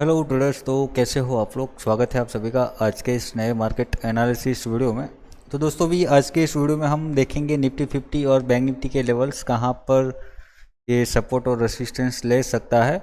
Hello traders. तो कैसे हो आप लोग। स्वागत है आप सभी का आज के इस नए मार्केट एनालिसिस वीडियो में। तो दोस्तों भी आज के इस वीडियो में हम देखेंगे निफ्टी 50 और बैंक निफ्टी के लेवल्स कहां पर ये सपोर्ट और रेसिस्टेंस ले सकता है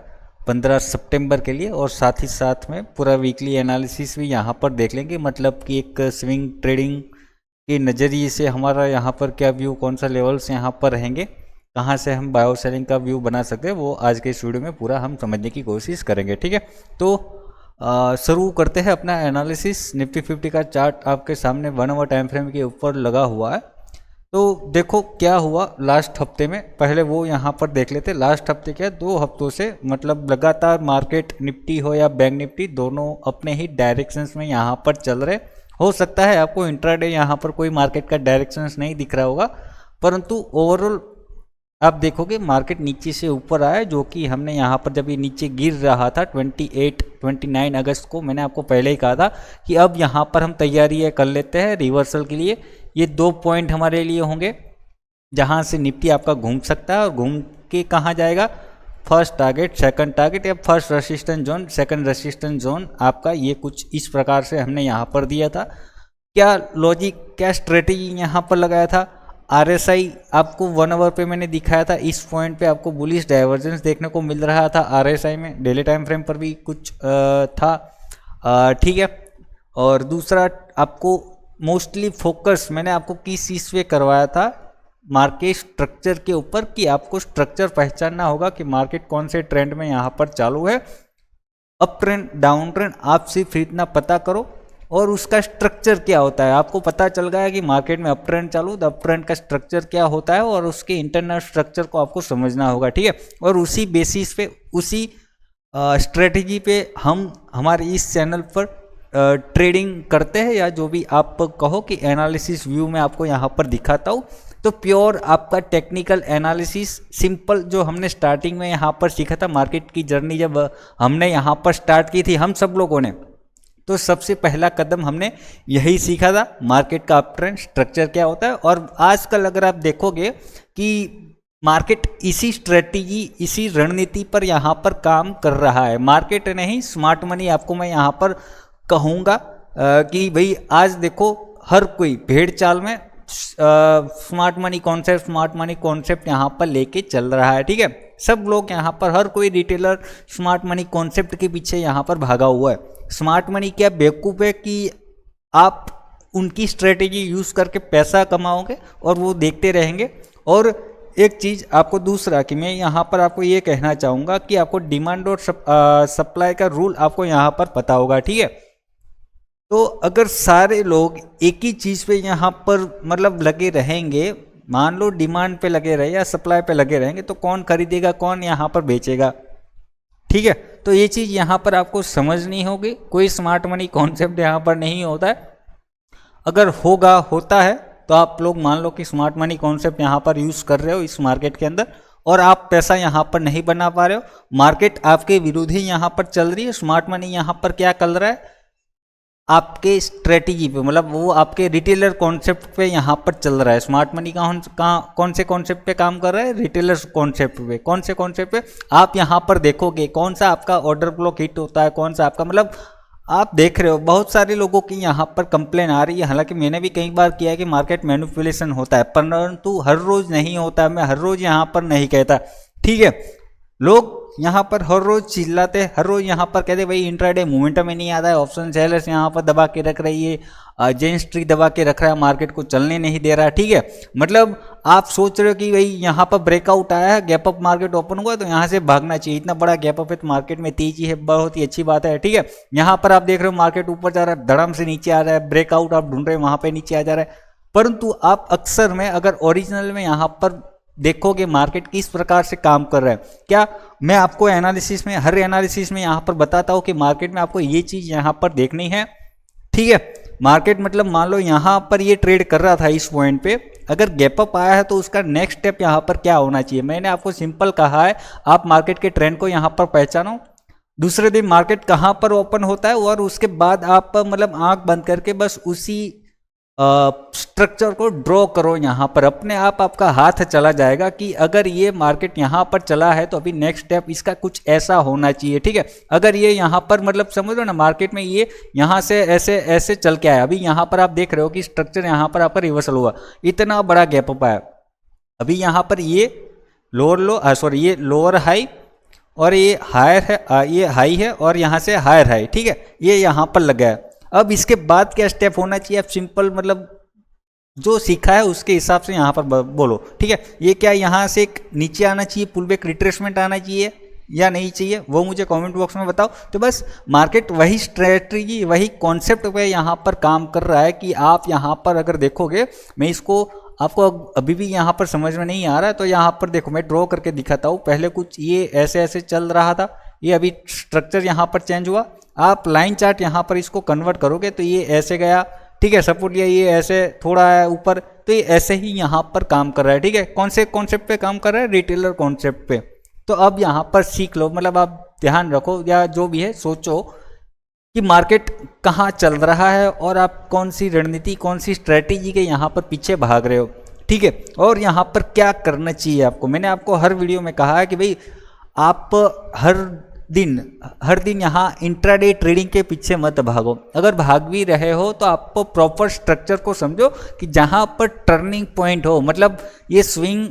15 सितंबर के लिए, और साथ ही साथ में पूरा वीकली एनालिसिस भी यहां पर देख लेंगे। मतलब कि एक स्विंग ट्रेडिंग के नज़रिए से हमारा यहाँ पर क्या व्यू, कौन सा लेवल्स यहाँ पर रहेंगे, कहाँ से हम बायो सेलिंग का व्यू बना सकते हैं, वो आज के इस वीडियो में पूरा हम समझने की कोशिश करेंगे। ठीक है, तो शुरू करते हैं अपना एनालिसिस। निफ्टी 50 का चार्ट आपके सामने 1 आवर टाइम फ्रेम के ऊपर लगा हुआ है। तो देखो क्या हुआ लास्ट हफ्ते में, पहले वो यहाँ पर देख लेते। लास्ट हफ्ते क्या, 2 हफ्तों से मतलब लगातार मार्केट निफ्टी हो या बैंक निफ्टी, दोनों अपने ही डायरेक्शंस में यहाँ पर चल रहे। हो सकता है आपको इंट्राडे यहाँ पर कोई मार्केट का डायरेक्शंस नहीं दिख रहा होगा, परंतु ओवरऑल आप देखोगे मार्केट नीचे से ऊपर आया, जो कि हमने यहाँ पर जब ये नीचे गिर रहा था 29 अगस्त को, मैंने आपको पहले ही कहा था कि अब यहाँ पर हम तैयारी कर लेते हैं रिवर्सल के लिए। ये 2 पॉइंट हमारे लिए होंगे जहाँ से निफ्टी आपका घूम सकता है, और घूम के कहाँ जाएगा, फर्स्ट टारगेट, सेकंड टारगेट, या first resistance zone, second resistance zone आपका। ये कुछ इस प्रकार से हमने यहाँ पर दिया था। क्या लॉजिक, क्या स्ट्रेटेजी यहाँ पर लगाया था। आरएसआई आपको 1 आवर पे मैंने दिखाया था, इस पॉइंट पे आपको बुलिश डाइवर्जेंस देखने को मिल रहा था आरएसआई में। डेली टाइम फ्रेम पर भी कुछ था, ठीक है। और दूसरा आपको मोस्टली फोकस मैंने आपको किस चीज़ पे करवाया था, मार्केट स्ट्रक्चर के ऊपर, कि आपको स्ट्रक्चर पहचानना होगा कि मार्केट कौन से ट्रेंड में यहाँ पर चालू है। अप ट्रेंड, डाउन ट्रेंड, आप सिर्फ इतना पता करो और उसका स्ट्रक्चर क्या होता है आपको पता चल गया कि मार्केट में अप ट्रेंड चालू, तो अप ट्रेंड का स्ट्रक्चर क्या होता है और उसके इंटरनल स्ट्रक्चर को आपको समझना होगा। ठीक है, और उसी बेसिस पे, उसी स्ट्रेटजी पे हम हमारे इस चैनल पर ट्रेडिंग करते हैं, या जो भी आप कहो कि एनालिसिस व्यू में आपको यहाँ पर दिखाता हूँ। तो प्योर आपका टेक्निकल एनालिसिस, सिंपल, जो हमने स्टार्टिंग में यहाँ पर सीखा था मार्केट की जर्नी, जब हमने यहाँ पर स्टार्ट की थी हम सब लोगों ने, तो सबसे पहला कदम हमने यही सीखा था, मार्केट का अप ट्रेंड स्ट्रक्चर क्या होता है। और आजकल अगर आप देखोगे कि मार्केट इसी स्ट्रेटजी, इसी रणनीति पर यहाँ पर काम कर रहा है। मार्केट नहीं, स्मार्ट मनी आपको मैं यहाँ पर कहूँगा कि भाई आज देखो हर कोई भेड़ चाल में स्मार्ट मनी कॉन्सेप्ट यहाँ पर लेके चल रहा है। ठीक है, सब लोग यहाँ पर, हर कोई रिटेलर स्मार्ट मनी कॉन्सेप्ट के पीछे यहाँ पर भागा हुआ है। स्मार्ट मनी क्या बेवकूफ़ है कि आप उनकी स्ट्रेटेजी यूज़ करके पैसा कमाओगे और वो देखते रहेंगे। और एक चीज़ आपको दूसरा कि मैं यहाँ पर आपको ये कहना चाहूँगा कि आपको डिमांड और सप्लाई का रूल आपको यहाँ पर पता होगा। ठीक है, तो अगर सारे लोग एक ही चीज़ पे यहाँ पर मतलब लगे रहेंगे, मान लो डिमांड पे लगे रहे या सप्लाई पे लगे रहेंगे, तो कौन खरीदेगा, कौन यहाँ पर बेचेगा। ठीक है, तो ये चीज़ यहाँ पर आपको समझनी होगी। कोई स्मार्ट मनी कॉन्सेप्ट यहाँ पर नहीं होता है। अगर होता है तो आप लोग मान लो कि स्मार्ट मनी कॉन्सेप्ट यहाँ पर यूज़ कर रहे हो इस मार्केट के अंदर, और आप पैसा यहाँ पर नहीं बना पा रहे हो, मार्केट आपके विरुद्ध ही यहाँ पर चल रही है। स्मार्ट मनी यहाँ पर क्या कर रहा है, आपके स्ट्रेटजी पे, मतलब वो आपके रिटेलर कॉन्सेप्ट पे यहाँ पर चल रहा है। स्मार्ट मनी कौन से कॉन्सेप्ट पे काम कर रहा है, रिटेलर कॉन्सेप्ट पे। कौन से कॉन्सेप्ट पे आप यहाँ पर देखोगे कौन सा आपका ऑर्डर ब्लॉक हिट होता है, कौन सा आपका, मतलब आप देख रहे हो बहुत सारे लोगों की यहाँ पर कंप्लेन आ रही है। हालांकि मैंने भी कई बार किया है कि मार्केट मैनिपुलेशन होता है, परंतु हर रोज नहीं होता, मैं हर रोज यहाँ पर नहीं कहता। ठीक है, लोग यहाँ पर हर रोज चिल्लाते, हर रोज यहाँ पर कहते भाई इंट्राडे मोमेंटम ही नहीं आता है, ऑप्शन सेलर्स यहाँ पर दबा के रख रही है, जेन्स ट्री दबा के रख रहा है, मार्केट को चलने नहीं दे रहा है। ठीक है, मतलब आप सोच रहे हो कि भाई यहाँ पर ब्रेकआउट आया है, गैप अप मार्केट ओपन हुआ तो यहाँ से भागना चाहिए, इतना बड़ा गैप अप है तो मार्केट में तेजी है, बहुत ही अच्छी बात है। ठीक है, यहाँ पर आप देख रहे हो मार्केट ऊपर जा रहा है, धड़म से नीचे आ रहा है, ब्रेकआउट आप ढूंढ रहे हो वहाँ पे नीचे आ जा रहा है। परंतु आप अक्सर में अगर ओरिजिनल में यहाँ पर देखोगे मार्केट किस प्रकार से काम कर रहा है, क्या मैं आपको एनालिसिस में, हर एनालिसिस में यहाँ पर बताता हूँ कि मार्केट में आपको ये चीज़ यहाँ पर देखनी है। ठीक है, मार्केट मतलब मान लो यहाँ पर ये ट्रेड कर रहा था इस पॉइंट पे, अगर गैप अप आया है तो उसका नेक्स्ट स्टेप यहाँ पर क्या होना चाहिए। मैंने आपको सिंपल कहा है, आप मार्केट के ट्रेंड को यहाँ पर पहचानो, दूसरे दिन मार्केट कहाँ पर ओपन होता है और उसके बाद आप मतलब आंख बंद करके बस उसी स्ट्रक्चर को ड्रॉ करो यहाँ पर, अपने आप आपका हाथ चला जाएगा कि अगर ये मार्केट यहाँ पर चला है तो अभी नेक्स्ट स्टेप इसका कुछ ऐसा होना चाहिए। ठीक है, अगर ये यहाँ पर मतलब समझ लो ना मार्केट में ये यहाँ से ऐसे ऐसे चल के आया, अभी यहाँ पर आप देख रहे हो कि स्ट्रक्चर यहाँ पर आपका रिवर्सल हुआ, इतना बड़ा गैप अप आया। अभी यहाँ पर ये लोअर लो सॉरी ये लोअर हाई और ये हायर है, ये हाई है और यहाँ से हायर हाई। ठीक है, ये यहाँ पर लगा है। अब इसके बाद क्या स्टेप होना चाहिए, आप सिंपल मतलब जो सीखा है उसके हिसाब से यहाँ पर बोलो। ठीक है, ये क्या यहाँ से एक नीचे आना चाहिए, पुल बैक रिट्रेसमेंट आना चाहिए या नहीं चाहिए, वो मुझे कमेंट बॉक्स में बताओ। तो बस मार्केट वही स्ट्रेटजी वही कॉन्सेप्ट पे यहाँ पर काम कर रहा है कि आप यहाँ पर अगर देखोगे, मैं इसको आपको अभी भी यहाँ पर समझ में नहीं आ रहा है तो यहाँ पर देखो मैं ड्रॉ करके दिखाता हूँ। पहले कुछ ये ऐसे ऐसे चल रहा था, ये अभी स्ट्रक्चर यहाँ पर चेंज हुआ। आप लाइन चार्ट यहाँ पर इसको कन्वर्ट करोगे तो ये ऐसे गया। ठीक है, सपोर्ट लिया, ये ऐसे थोड़ा है ऊपर, तो ये ऐसे ही यहाँ पर काम कर रहा है। ठीक है, कौन से कॉन्सेप्ट पे काम कर रहा है, रिटेलर कॉन्सेप्ट पे। तो अब यहाँ पर सीख लो, मतलब आप ध्यान रखो या जो भी है सोचो कि मार्केट कहाँ चल रहा है और आप कौन सी रणनीति कौन सी स्ट्रेटेजी के यहाँ पर पीछे भाग रहे हो। ठीक है, और यहाँ पर क्या करना चाहिए आपको। मैंने आपको हर वीडियो में कहा है कि भाई आप हर दिन यहाँ इंट्राडे ट्रेडिंग के पीछे मत भागो। अगर भाग भी रहे हो तो आपको प्रॉपर स्ट्रक्चर को समझो कि जहाँ पर टर्निंग पॉइंट हो, मतलब ये स्विंग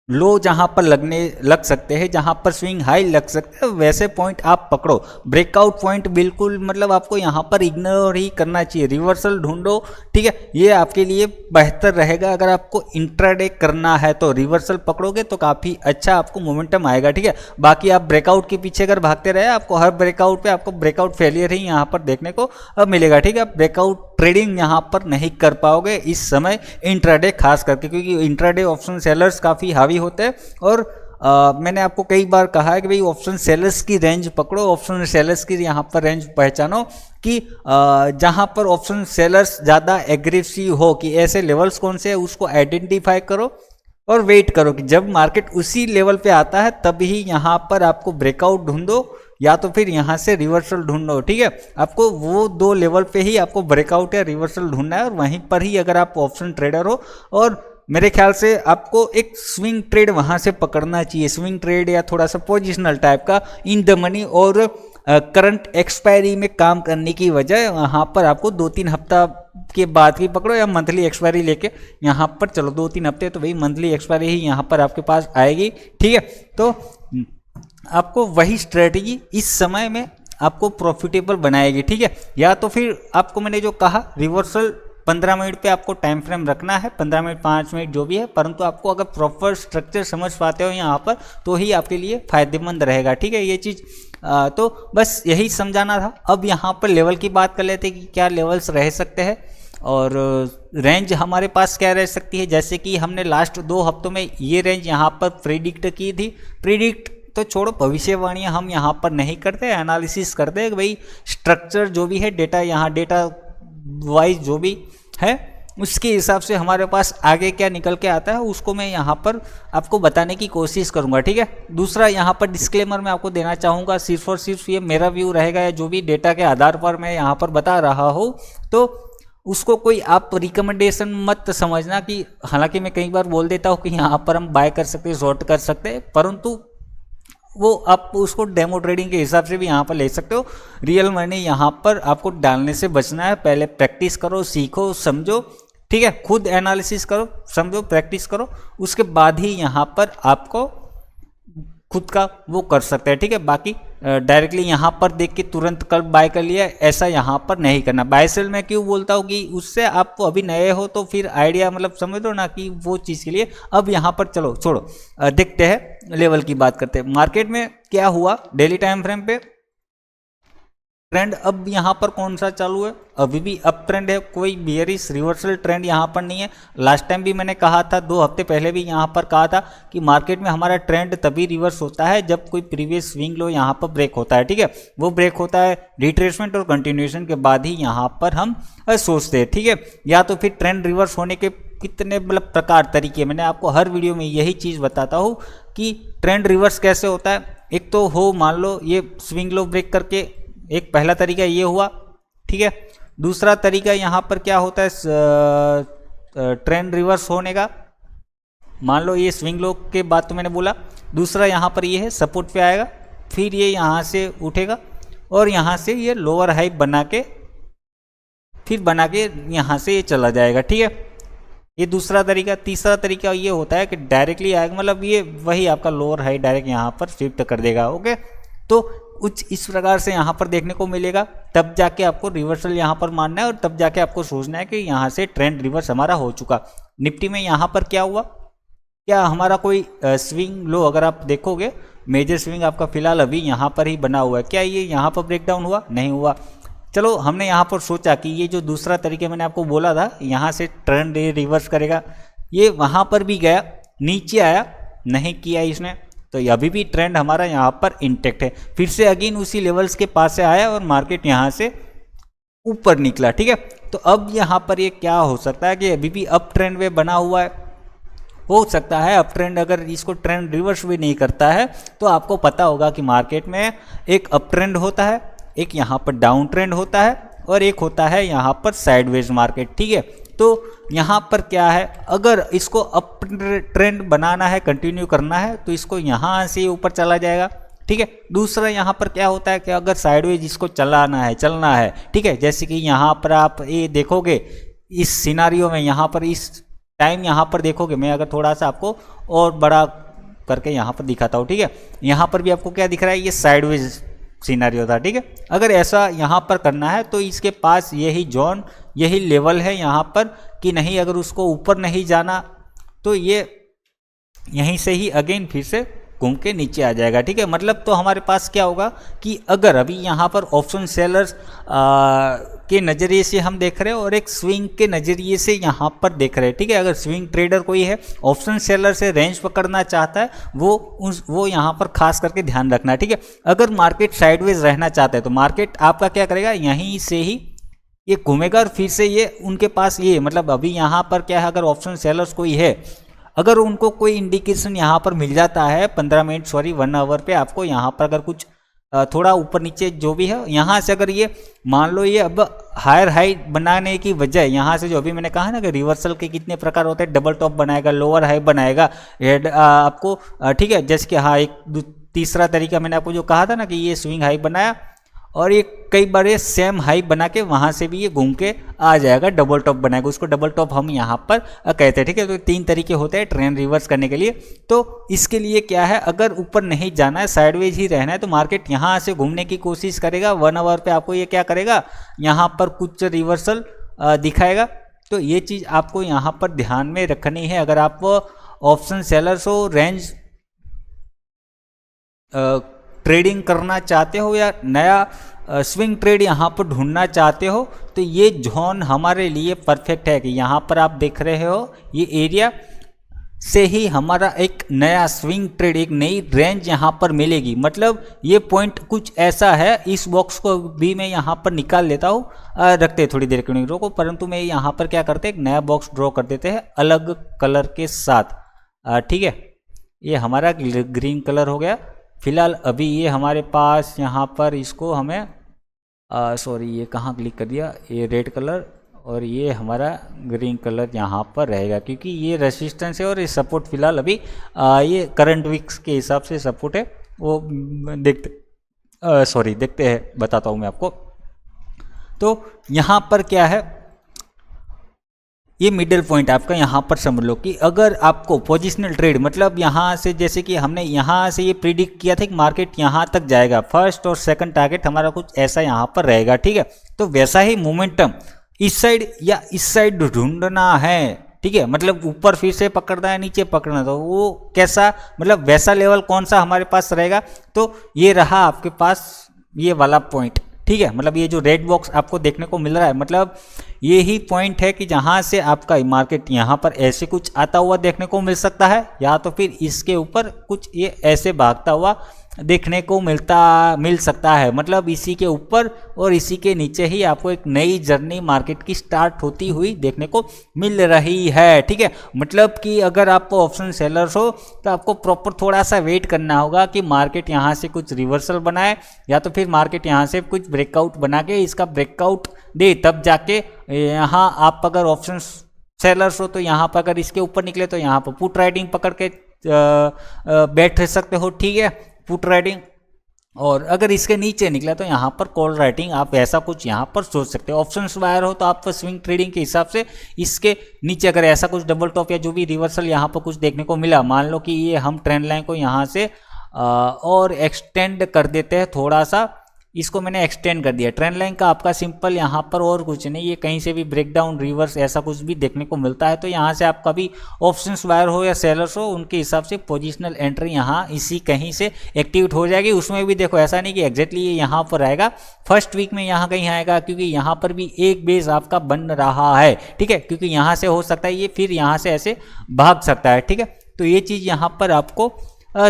लो जहां पर लग सकते हैं, जहां पर स्विंग हाई लग सकते हैं, वैसे पॉइंट आप पकड़ो। ब्रेकआउट पॉइंट बिल्कुल मतलब आपको यहां पर इग्नोर ही करना चाहिए, रिवर्सल ढूंढो। ठीक है, ये आपके लिए बेहतर रहेगा। अगर आपको इंट्राडे करना है तो रिवर्सल पकड़ोगे तो काफ़ी अच्छा आपको मोमेंटम आएगा। ठीक है, बाकी आप ब्रेकआउट के पीछे अगर भागते रहे, आपको हर ब्रेकआउट पे आपको ब्रेकआउट फेलियर ही यहाँ पर देखने को मिलेगा। ठीक है, ब्रेकआउट ट्रेडिंग यहाँ पर नहीं कर पाओगे इस समय इंट्राडे खास करके, क्योंकि इंट्राडे ऑप्शन सेलर्स काफ़ी हावी होते हैं। और मैंने आपको कई बार कहा है कि भाई ऑप्शन सेलर्स की रेंज पकड़ो, ऑप्शन सेलर्स की यहाँ पर रेंज पहचानो कि जहाँ पर ऑप्शन सेलर्स ज़्यादा एग्रेसिव हो, कि ऐसे लेवल्स कौन से है उसको आइडेंटिफाई करो और वेट करो कि जब मार्केट उसी लेवल पे आता है तब ही यहाँ पर आपको ब्रेकआउट ढूंढो या तो फिर यहाँ से रिवर्सल ढूंढो। ठीक है, आपको वो दो लेवल पे ही आपको ब्रेकआउट या रिवर्सल ढूंढना है और वहीं पर ही अगर आप ऑप्शन ट्रेडर हो, और मेरे ख्याल से आपको एक स्विंग ट्रेड वहाँ से पकड़ना चाहिए, स्विंग ट्रेड या थोड़ा सा पोजिशनल टाइप का इन द मनी, और करंट एक्सपायरी में काम करने की वजह वहाँ पर आपको 2-3 हफ्ता के बाद ही पकड़ो या मंथली एक्सपायरी लेके यहाँ पर चलो। 2-3 हफ्ते तो भाई मंथली एक्सपायरी ही यहाँ पर आपके पास आएगी। ठीक है, तो आपको वही स्ट्रेटजी इस समय में आपको प्रॉफिटेबल बनाएगी। ठीक है, या तो फिर आपको मैंने जो कहा रिवर्सल 15 मिनट पे आपको टाइम फ्रेम रखना है, 15 मिनट 5 मिनट जो भी है, परंतु आपको अगर प्रॉपर स्ट्रक्चर समझ पाते हो यहाँ पर तो ही आपके लिए फायदेमंद रहेगा। ठीक है, ये चीज़ तो बस यही समझाना था। अब यहाँ पर लेवल की बात कर लेते हैं कि क्या लेवल्स रह सकते हैं और रेंज हमारे पास क्या रह सकती है। जैसे कि हमने लास्ट 2 हफ्तों में ये रेंज यहाँ पर प्रिडिक्ट की थी। प्रिडिक्ट तो छोड़ो, भविष्यवाणियाँ हम यहाँ पर नहीं करते, एनालिसिस करते हैं कि भाई स्ट्रक्चर जो भी है, डेटा यहाँ डेटा वाइज जो भी है उसके हिसाब से हमारे पास आगे क्या निकल के आता है उसको मैं यहाँ पर आपको बताने की कोशिश करूँगा। ठीक है, दूसरा यहाँ पर डिस्क्लेमर मैं आपको देना चाहूँगा, सिर्फ और सिर्फ ये मेरा व्यू रहेगा या जो भी डेटा के आधार पर मैं यहाँ पर बता रहा हूँ, तो उसको कोई आप रिकमेंडेशन मत समझना। कि हालांकि मैं कई बार बोल देता हूँ कि यहाँ पर हम बाय कर सकते हैं, शॉर्ट कर सकते हैं, परंतु वो आप उसको डेमो ट्रेडिंग के हिसाब से भी यहाँ पर ले सकते हो। रियल मनी यहाँ पर आपको डालने से बचना है। पहले प्रैक्टिस करो, सीखो, समझो। ठीक है, खुद एनालिसिस करो, समझो, प्रैक्टिस करो, उसके बाद ही यहाँ पर आपको खुद का वो कर सकते हैं। ठीक है, बाकी डायरेक्टली यहाँ पर देख के तुरंत कल बाय कर लिया, ऐसा यहाँ पर नहीं करना। बाय सेल मैं क्यों बोलता हूँ कि उससे आपको अभी नए हो तो फिर आइडिया मतलब समझ लो ना कि वो चीज़ के लिए। अब यहाँ पर चलो छोड़ो, देखते हैं लेवल की बात करते हैं। मार्केट में क्या हुआ डेली टाइम फ्रेम पे ट्रेंड अब यहाँ पर कौन सा चालू है, अभी भी अप ट्रेंड है, कोई बियरिश रिवर्सल ट्रेंड यहाँ पर नहीं है। लास्ट टाइम भी मैंने कहा था, 2 हफ्ते पहले भी यहाँ पर कहा था कि मार्केट में हमारा ट्रेंड तभी रिवर्स होता है जब कोई प्रीवियस स्विंग लो यहाँ पर ब्रेक होता है। ठीक है, वो ब्रेक होता है रिट्रेसमेंट और कंटिन्यूएशन के बाद ही यहाँ पर हम सोचते हैं। ठीक है, या तो फिर ट्रेंड रिवर्स होने के कितने मतलब प्रकार तरीके, मैंने आपको हर वीडियो में यही चीज़ बताता हूँ कि ट्रेंड रिवर्स कैसे होता है। एक तो हो मान लो ये स्विंग लो ब्रेक करके, एक पहला तरीका ये हुआ। ठीक है, दूसरा तरीका यहाँ पर क्या होता है ट्रेंड रिवर्स होने का। मान लो ये स्विंग लो के बाद तो मैंने बोला। दूसरा यहाँ पर ये है सपोर्ट पे आएगा, फिर ये यहाँ से उठेगा और यहाँ से ये लोअर हाई बना के फिर बना के यहाँ से ये चला जाएगा। ठीक है, ये दूसरा तरीका। तीसरा तरीका ये होता है कि डायरेक्टली आएगा, मतलब ये वही आपका लोअर हाई डायरेक्ट यहाँ पर शिफ्ट कर देगा। ओके, तो कुछ इस प्रकार से यहाँ पर देखने को मिलेगा। तब जाके आपको रिवर्सल यहाँ पर मानना है और तब जाके आपको सोचना है कि यहाँ से ट्रेंड रिवर्स हमारा हो चुका। निफ्टी में यहाँ पर क्या हुआ, क्या हमारा कोई स्विंग लो अगर आप देखोगे, मेजर स्विंग आपका फिलहाल अभी यहाँ पर ही बना हुआ है, क्या ये यहाँ पर ब्रेकडाउन हुआ? नहीं हुआ। चलो हमने यहाँ पर सोचा कि ये जो दूसरा तरीके मैंने आपको बोला था यहाँ से ट्रेंड रिवर्स करेगा, ये वहाँ पर भी गया, नीचे आया, नहीं किया इसने, तो अभी भी ट्रेंड हमारा यहाँ पर इंटेक्ट है। फिर से अगेन उसी लेवल्स के पास से आया और मार्केट यहाँ से ऊपर निकला। ठीक है, तो अब यहाँ पर ये क्या हो सकता है कि अभी भी अप ट्रेंड में बना हुआ है, हो सकता है अप ट्रेंड अगर इसको ट्रेंड रिवर्स भी नहीं करता है तो आपको पता होगा कि मार्केट में एक अप ट्रेंड होता है, एक यहाँ पर डाउन ट्रेंड होता है और एक होता है यहाँ पर साइडवेज मार्केट। ठीक है, तो यहाँ पर क्या है, अगर इसको अप ट्रेंड बनाना है, कंटिन्यू करना है, तो इसको यहाँ से ऊपर चला जाएगा। ठीक है, दूसरा यहाँ पर क्या होता है कि अगर साइडवेज इसको चलना है, ठीक है, जैसे कि यहाँ पर आप ये देखोगे इस सिनारियो में, यहाँ पर इस टाइम यहाँ पर देखोगे, मैं अगर थोड़ा सा आपको और बड़ा करके यहाँ पर दिखाता हूँ। ठीक है, यहाँ पर भी आपको क्या दिख रहा है, ये साइडवेज सिनारियो था। ठीक है, अगर ऐसा यहाँ पर करना है तो इसके पास यही जोन, यही लेवल है यहाँ पर कि नहीं, अगर उसको ऊपर नहीं जाना तो ये यहीं से ही अगेन फिर से घूम के नीचे आ जाएगा। ठीक है, मतलब तो हमारे पास क्या होगा कि अगर अभी यहाँ पर ऑप्शन सेलर्स के नज़रिए से हम देख रहे हैं और एक स्विंग के नज़रिए से यहाँ पर देख रहे हैं। ठीक है, अगर स्विंग ट्रेडर कोई है, ऑप्शन सेलर से रेंज पकड़ना चाहता है, वो यहाँ पर खास करके ध्यान रखना है। ठीक है, अगर मार्केट साइडवेज रहना चाहता है तो मार्केट आपका क्या करेगा, यहीं से ही ये घूमेगा और फिर से ये उनके पास ये, मतलब अभी यहाँ पर क्या है, अगर ऑप्शन सेलर्स कोई है, अगर उनको कोई इंडिकेशन यहाँ पर मिल जाता है 15 मिनट 1 आवर पे, आपको यहाँ पर अगर कुछ थोड़ा ऊपर नीचे जो भी है, यहाँ से अगर ये मान लो ये अब हायर हाई बनाने की वजह, यहाँ से जो अभी मैंने कहा ना कि रिवर्सल के कितने प्रकार होते हैं, डबल टॉप बनाएगा, लोअर हाई बनाएगा, आपको ठीक है, जैसे कि हाँ एक तीसरा तरीका मैंने आपको जो कहा था ना कि ये स्विंग हाई बनाया और ये कई बार ये सेम हाई बना के वहाँ से भी ये घूम के आ जाएगा, डबल टॉप बनाएगा, उसको डबल टॉप हम यहाँ पर कहते हैं। ठीक है, तो 3 तरीके होते हैं ट्रेंड रिवर्स करने के लिए। तो इसके लिए क्या है, अगर ऊपर नहीं जाना है, साइडवेज ही रहना है, तो मार्केट यहाँ से घूमने की कोशिश करेगा। 1 आवर पे आपको ये क्या करेगा, यहाँ पर कुछ रिवर्सल दिखाएगा। तो ये चीज़ आपको यहाँ पर ध्यान में रखनी है। अगर आप ऑप्शन सेलर्स हो, रेंज ट्रेडिंग करना चाहते हो या नया स्विंग ट्रेड यहाँ पर ढूंढना चाहते हो, तो ये जोन हमारे लिए परफेक्ट है कि यहाँ पर आप देख रहे हो, ये एरिया से ही हमारा एक नया स्विंग ट्रेड, एक नई रेंज यहाँ पर मिलेगी। मतलब ये पॉइंट कुछ ऐसा है, इस बॉक्स को भी मैं यहाँ पर निकाल लेता हूँ, रखते हैं थोड़ी देर के लिए रोको, परंतु मैं यहाँ पर क्या करते हैं, एक नया बॉक्स ड्रॉ कर देते हैं अलग कलर के साथ। ठीक है, ये हमारा ग्रीन कलर हो गया। फिलहाल अभी ये हमारे पास यहाँ पर इसको हमें सॉरी ये कहाँ क्लिक कर दिया, ये रेड कलर और ये हमारा ग्रीन कलर यहाँ पर रहेगा, क्योंकि ये रेसिस्टेंस है और ये सपोर्ट फिलहाल अभी ये करंट वीक्स के हिसाब से सपोर्ट है, वो देखते हैं, बताता हूँ मैं आपको। तो यहाँ पर क्या है, ये मिडिल पॉइंट आपका यहाँ पर समझ लो कि अगर आपको पोजिशनल ट्रेड, मतलब यहाँ से जैसे कि हमने यहाँ से ये प्रिडिक्ट किया था कि मार्केट यहाँ तक जाएगा, फर्स्ट और सेकंड टारगेट हमारा कुछ ऐसा यहाँ पर रहेगा। ठीक है, तो वैसा ही मोमेंटम इस साइड या इस साइड ढूंढना है। ठीक है, मतलब ऊपर फिर से पकड़ना है, नीचे पकड़ना, तो वो कैसा, मतलब वैसा लेवल कौन सा हमारे पास रहेगा, तो ये रहा आपके पास ये वाला पॉइंट। ठीक है, मतलब ये जो रेड बॉक्स आपको देखने को मिल रहा है, मतलब ये ही पॉइंट है कि जहाँ से आपका मार्केट यहाँ पर ऐसे कुछ आता हुआ देखने को मिल सकता है, या तो फिर इसके ऊपर कुछ ये ऐसे भागता हुआ देखने को मिल सकता है। मतलब इसी के ऊपर और इसी के नीचे ही आपको एक नई जर्नी मार्केट की स्टार्ट होती हुई देखने को मिल रही है। ठीक है, मतलब कि अगर आप ऑप्शन सेलर्स हो तो आपको प्रॉपर थोड़ा सा वेट करना होगा कि मार्केट यहाँ से कुछ रिवर्सल बनाए या तो फिर मार्केट यहाँ से कुछ ब्रेकआउट बना के इसका ब्रेकआउट दे, तब जाके यहाँ आप अगर ऑप्शन सेलर्स हो तो यहाँ पर अगर इसके ऊपर निकले तो यहाँ पर पुट राइटिंग पकड़ के बैठ सकते हो। ठीक है, पुट राइटिंग। और अगर इसके नीचे निकला तो यहाँ पर कॉल राइटिंग, आप ऐसा कुछ यहाँ पर सोच सकते हो। ऑप्शंस बायर हो तो आप स्विंग ट्रेडिंग के हिसाब से इसके नीचे अगर ऐसा कुछ डबल टॉप या जो भी रिवर्सल यहाँ पर कुछ देखने को मिला, मान लो कि ये हम ट्रेंड लाइन को यहाँ से और एक्सटेंड कर देते हैं थोड़ा सा, इसको मैंने एक्सटेंड कर दिया। ट्रेंड लाइन का आपका सिंपल यहाँ पर और कुछ नहीं, ये कहीं से भी ब्रेकडाउन रिवर्स ऐसा कुछ भी देखने को मिलता है तो यहाँ से आपका भी ऑप्शंस बायर हो या सेलर्स हो उनके हिसाब से पोजिशनल एंट्री यहाँ इसी कहीं से एक्टिवेट हो जाएगी। उसमें भी देखो ऐसा नहीं कि एग्जैक्टली ये यहाँ पर आएगा, फर्स्ट वीक में यहाँ कहीं आएगा, क्योंकि यहाँ पर भी एक बेस आपका बन रहा है। ठीक है, क्योंकि यहाँ से हो सकता है ये फिर यहाँ से ऐसे भाग सकता है। ठीक है, तो ये चीज़ यहाँ पर आपको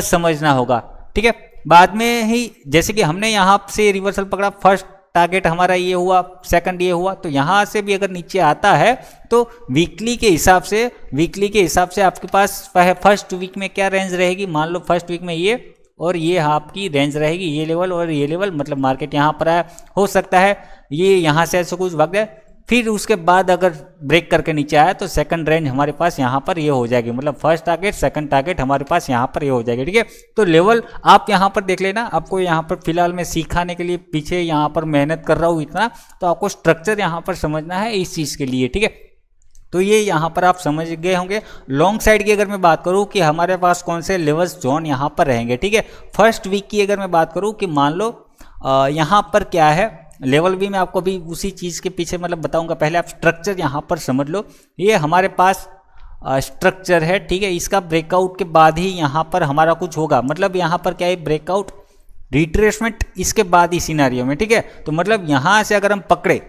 समझना होगा। ठीक है, बाद में ही जैसे कि हमने यहाँ से रिवर्सल पकड़ा, फर्स्ट टारगेट हमारा ये हुआ, सेकंड ये हुआ, तो यहाँ से भी अगर नीचे आता है तो वीकली के हिसाब से आपके पास फर्स्ट वीक में क्या रेंज रहेगी, मान लो फर्स्ट वीक में ये और ये आपकी रेंज रहेगी, ये लेवल और ये लेवल, मतलब मार्केट यहाँ पर आया, हो सकता है ये यहाँ से ऐसे कुछ भाग जाए, फिर उसके बाद अगर ब्रेक करके नीचे आया तो सेकंड रेंज हमारे पास यहाँ पर ये हो जाएगी, मतलब फर्स्ट टारगेट सेकंड टारगेट हमारे पास यहाँ पर ये हो जाएगी। ठीक है, तो लेवल आप यहाँ पर देख लेना। आपको यहाँ पर फिलहाल मैं सिखाने के लिए पीछे यहाँ पर मेहनत कर रहा हूँ इतना, तो आपको स्ट्रक्चर यहाँ पर समझना है इस चीज़ के लिए। ठीक है, तो ये यहाँ पर आप समझ गए होंगे। लॉन्ग साइड की अगर मैं बात करूँ कि हमारे पास कौन से लेवल्स जोन यहाँ पर रहेंगे। ठीक है, फर्स्ट वीक की अगर मैं बात करूँ कि मान लो यहाँ पर क्या है लेवल भी, मैं आपको भी उसी चीज़ के पीछे मतलब बताऊंगा। पहले आप स्ट्रक्चर यहाँ पर समझ लो। ये हमारे पास स्ट्रक्चर है। ठीक है, इसका ब्रेकआउट के बाद ही यहाँ पर हमारा कुछ होगा, मतलब यहाँ पर क्या है ब्रेकआउट रिट्रेसमेंट इसके बाद ही सिनेरियो में। ठीक है, तो मतलब यहाँ से अगर हम पकड़े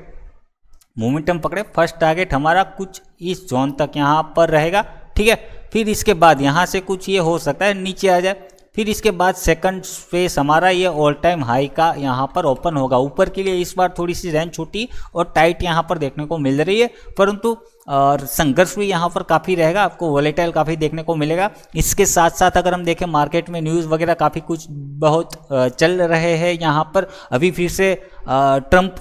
मोमेंटम पकड़े, फर्स्ट टारगेट हमारा कुछ इस जोन तक यहाँ पर रहेगा। ठीक है, फिर इसके बाद यहाँ से कुछ ये हो सकता है नीचे आ जाए, फिर इसके बाद सेकंड फेस हमारा ये ऑल टाइम हाई का यहाँ पर ओपन होगा। ऊपर के लिए इस बार थोड़ी सी रेंज छोटी और टाइट यहाँ पर देखने को मिल रही है, परंतु और संघर्ष भी यहाँ पर काफ़ी रहेगा, आपको वोलेटाइल काफ़ी देखने को मिलेगा। इसके साथ साथ अगर हम देखें मार्केट में न्यूज़ वगैरह काफ़ी कुछ बहुत चल रहे हैं यहाँ पर। अभी फिर से ट्रंप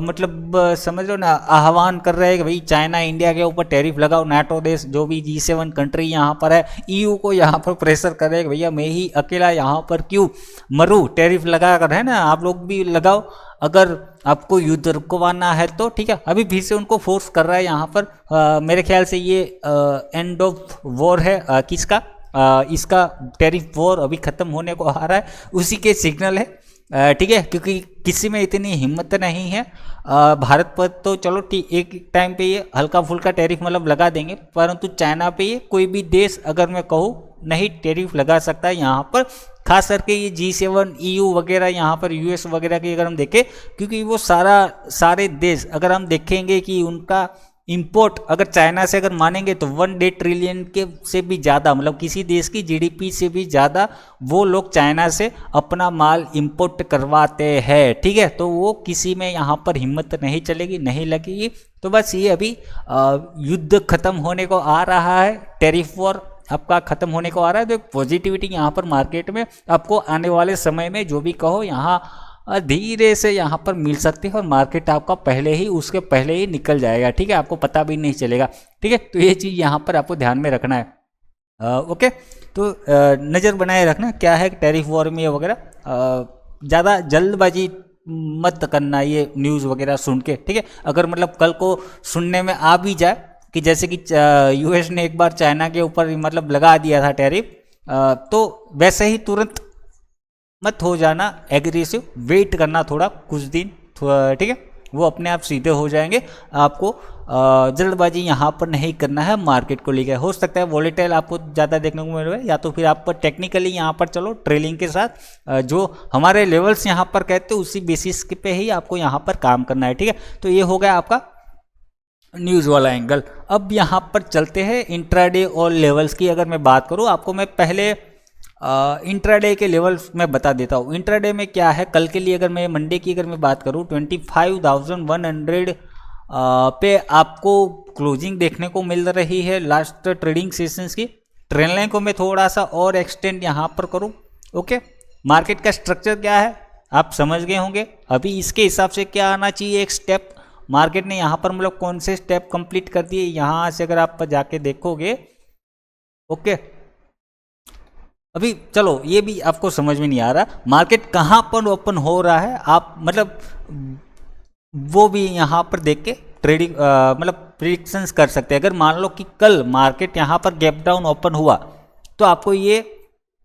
मतलब समझ लो ना आह्वान कर रहे हैं कि भाई चाइना इंडिया के ऊपर टैरिफ लगाओ। नाटो देश जो भी G7 कंट्री यहाँ पर है, EU को यहाँ पर प्रेशर कर रहे हैं कि भैया मैं ही अकेला यहाँ पर क्यों मरूँ, टैरिफ लगा कर, है ना, आप लोग भी लगाओ अगर आपको युद्ध रुकवाना है तो। ठीक है, अभी फिर से उनको फोर्स कर रहा है यहाँ पर। मेरे ख्याल से ये एंड ऑफ वॉर है किसका, इसका टैरिफ वॉर अभी ख़त्म होने को आ रहा है, उसी के सिग्नल है। ठीक है, क्योंकि किसी में इतनी हिम्मत नहीं है। भारत पर तो चलो एक टाइम पे ये हल्का फुल्का टैरिफ मतलब लगा देंगे, परंतु चाइना पे ये कोई भी देश अगर मैं कहूँ नहीं टैरिफ लगा सकता है यहाँ पर। खास करके ये G7 EU वगैरह यहाँ पर US वगैरह की अगर हम देखें, क्योंकि वो सारे देश अगर हम देखेंगे कि उनका इंपोर्ट अगर चाइना से अगर मानेंगे तो 1 ट्रिलियन के से भी ज़्यादा, मतलब किसी देश की GDP से भी ज़्यादा वो लोग चाइना से अपना माल इंपोर्ट करवाते हैं। ठीक है, तो वो किसी में यहाँ पर हिम्मत नहीं चलेगी, नहीं लगेगी। तो बस ये अभी युद्ध खत्म होने को आ रहा है, टैरिफ वॉर आपका खत्म होने को आ रहा है, तो एक पॉजिटिविटी यहाँ पर मार्केट में आपको आने वाले समय में जो भी कहो यहाँ धीरे से यहाँ पर मिल सकती है, और मार्केट आपका उसके पहले ही निकल जाएगा। ठीक है, आपको पता भी नहीं चलेगा। ठीक है, तो ये चीज़ यहाँ पर आपको ध्यान में रखना है। ओके, तो नज़र बनाए रखना क्या है टैरिफ वॉर में वगैरह, ज़्यादा जल्दबाजी मत करना ये न्यूज़ वगैरह सुन के। ठीक है, अगर मतलब कल को सुनने में आ भी जाए कि जैसे कि US ने एक बार चाइना के ऊपर मतलब लगा दिया था टैरिफ, तो वैसे ही तुरंत मत हो जाना एग्रेसिव, वेट करना थोड़ा कुछ दिन। ठीक है, वो अपने आप सीधे हो जाएंगे। आपको जल्दबाजी यहाँ पर नहीं करना है मार्केट को लेकर। हो सकता है वॉलेटाइल आपको ज़्यादा देखने को मिल रहा है, या तो फिर आप टेक्निकली यहाँ पर चलो ट्रेलिंग के साथ जो हमारे लेवल्स यहाँ पर कहते हैं उसी बेसिस पे ही आपको यहाँ पर काम करना है। ठीक है, तो ये हो गया आपका न्यूज़ वाला एंगल। अब यहाँ पर चलते हैं इंट्राडे और लेवल्स की अगर मैं बात करूँ, आपको मैं पहले इंट्राडे के लेवल्स मैं बता देता हूँ। इंट्राडे में क्या है, कल के लिए अगर मैं मंडे की अगर मैं बात करूँ 25,100 पे आपको क्लोजिंग देखने को मिल रही है लास्ट ट्रेडिंग सेशंस की। ट्रेंड लाइन को मैं थोड़ा सा और एक्सटेंड यहाँ पर करूँ। ओके, मार्केट का स्ट्रक्चर क्या है आप समझ गए होंगे। अभी इसके हिसाब से क्या आना चाहिए, एक स्टेप मार्केट ने यहाँ पर मतलब कौन से स्टेप कंप्लीट कर दिए, यहाँ से अगर आप जाके देखोगे। ओके, अभी चलो ये भी आपको समझ में नहीं आ रहा मार्केट कहाँ पर ओपन हो रहा है, आप मतलब वो भी यहाँ पर देख के ट्रेडिंग मतलब प्रिडिक्शंस कर सकते हैं। अगर मान लो कि कल मार्केट यहाँ पर गैप डाउन ओपन हुआ तो आपको ये